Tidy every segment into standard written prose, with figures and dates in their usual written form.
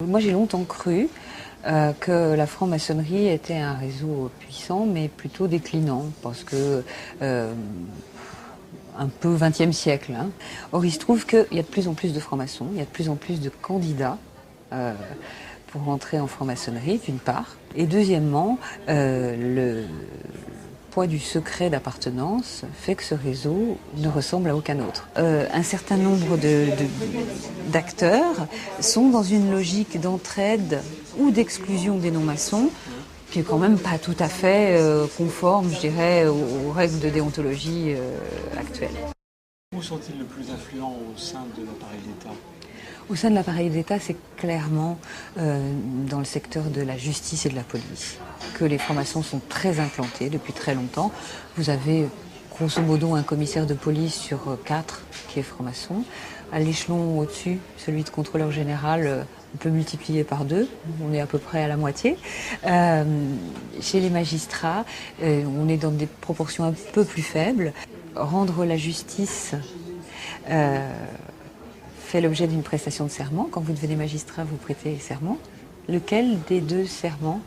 Moi, j'ai longtemps cru que la franc-maçonnerie était un réseau puissant, mais plutôt déclinant, parce que un peu XXe siècle. Or, il se trouve qu'il y a de plus en plus de francs-maçons, il y a de plus en plus de candidats pour rentrer en franc-maçonnerie, d'une part. Et deuxièmement, le poids du secret d'appartenance fait que ce réseau ne ressemble à aucun autre. Un certain nombre d'acteurs sont dans une logique d'entraide ou d'exclusion des non-maçons qui est quand même pas tout à fait conforme, je dirais, aux règles de déontologie actuelles. Où sont-ils le plus influents au sein de l'appareil d'État ? Au sein de l'appareil d'État, c'est clairement dans le secteur de la justice et de la police que les francs-maçons sont très implantés depuis très longtemps. Vous avez grosso modo un commissaire de police sur 4 qui est franc-maçon. À l'échelon au-dessus, celui de contrôleur général, on peut multiplier par 2, on est à peu près à la moitié. Chez les magistrats, on est dans des proportions un peu plus faibles. Rendre la justice fait l'objet d'une prestation de serment. Quand vous devenez magistrat, vous prêtez serment. Lequel des deux serments,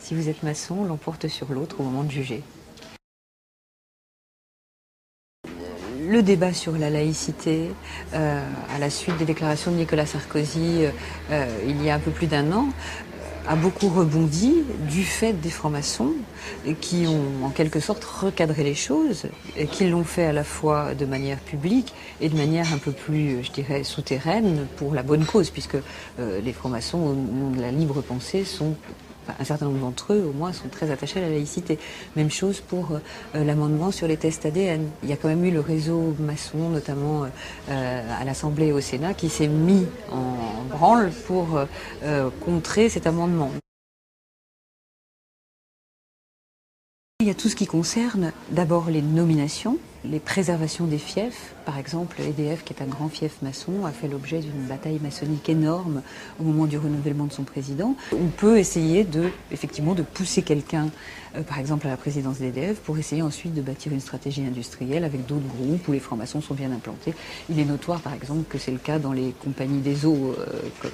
si vous êtes maçon, l'emporte sur l'autre au moment de juger ? Le débat sur la laïcité, à la suite des déclarations de Nicolas Sarkozy il y a un peu plus d'1 an, a beaucoup rebondi du fait des francs-maçons qui ont en quelque sorte recadré les choses, et qui l'ont fait à la fois de manière publique et de manière un peu plus, je dirais, souterraine pour la bonne cause, puisque les francs-maçons, au nom de la libre pensée, un certain nombre d'entre eux, au moins, sont très attachés à la laïcité. Même chose pour l'amendement sur les tests ADN. Il y a quand même eu le réseau maçon, notamment à l'Assemblée et au Sénat, qui s'est mis en branle pour contrer cet amendement. Il y a tout ce qui concerne d'abord les nominations, les préservations des fiefs. Par exemple, EDF, qui est un grand fief maçon, a fait l'objet d'une bataille maçonnique énorme au moment du renouvellement de son président. On peut essayer effectivement de pousser quelqu'un, par exemple à la présidence d'EDF, pour essayer ensuite de bâtir une stratégie industrielle avec d'autres groupes où les francs-maçons sont bien implantés. Il est notoire, par exemple, que c'est le cas dans les compagnies des eaux, comme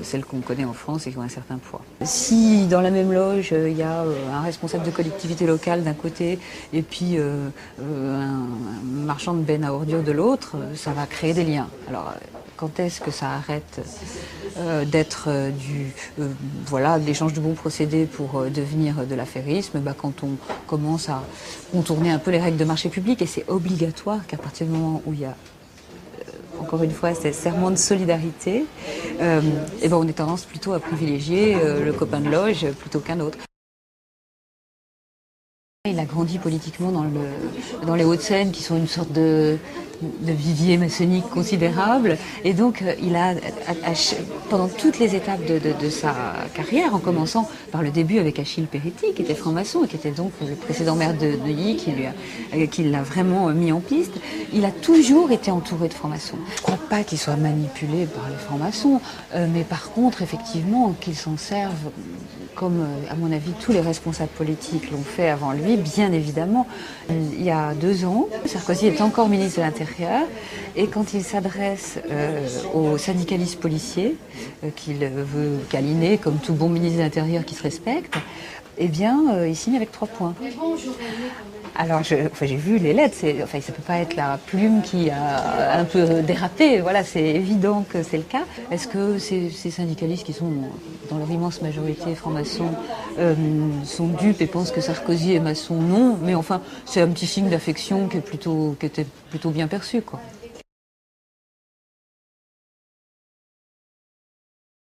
celles qu'on connaît en France et qui ont un certain poids. Si dans la même loge, il y a un responsable de collectivité locale d'un côté et puis un marchand de bennes à ordures de l'autre, ça va créer des liens. Alors, quand est-ce que ça arrête d'être de l'échange de bons procédés pour devenir de l'affairisme? Quand on commence à contourner un peu les règles de marché public, et c'est obligatoire qu'à partir du moment où il y a encore une fois, c'est serment de solidarité, on est tendance plutôt à privilégier le copain de loge plutôt qu'un autre. Il a grandi politiquement dans les Hauts-de-Seine, qui sont une sorte de vivier maçonnique considérable. Et donc, il a, pendant toutes les étapes de sa carrière, en commençant par le début avec Achille Péretti, qui était franc-maçon et qui était donc le précédent maire de Neuilly, qui l'a vraiment mis en piste, il a toujours été entouré de francs-maçons. Je ne crois pas qu'il soit manipulé par les francs-maçons, mais par contre, effectivement, qu'il s'en serve, comme à mon avis tous les responsables politiques l'ont fait avant lui, bien évidemment. Il y a 2 ans, Sarkozy est encore ministre de l'Intérieur, et quand il s'adresse aux syndicalistes policiers, qu'il veut câliner comme tout bon ministre de l'Intérieur qui se respecte, il signe avec 3 points. Alors, j'ai vu les lettres, ça ne peut pas être la plume qui a un peu dérapé, voilà, c'est évident que c'est le cas. Est-ce que ces syndicalistes qui sont dans leur immense majorité francs-maçons sont dupes et pensent que Sarkozy est maçon? Non, mais enfin, c'est un petit signe d'affection qui était plutôt bien perçu, quoi.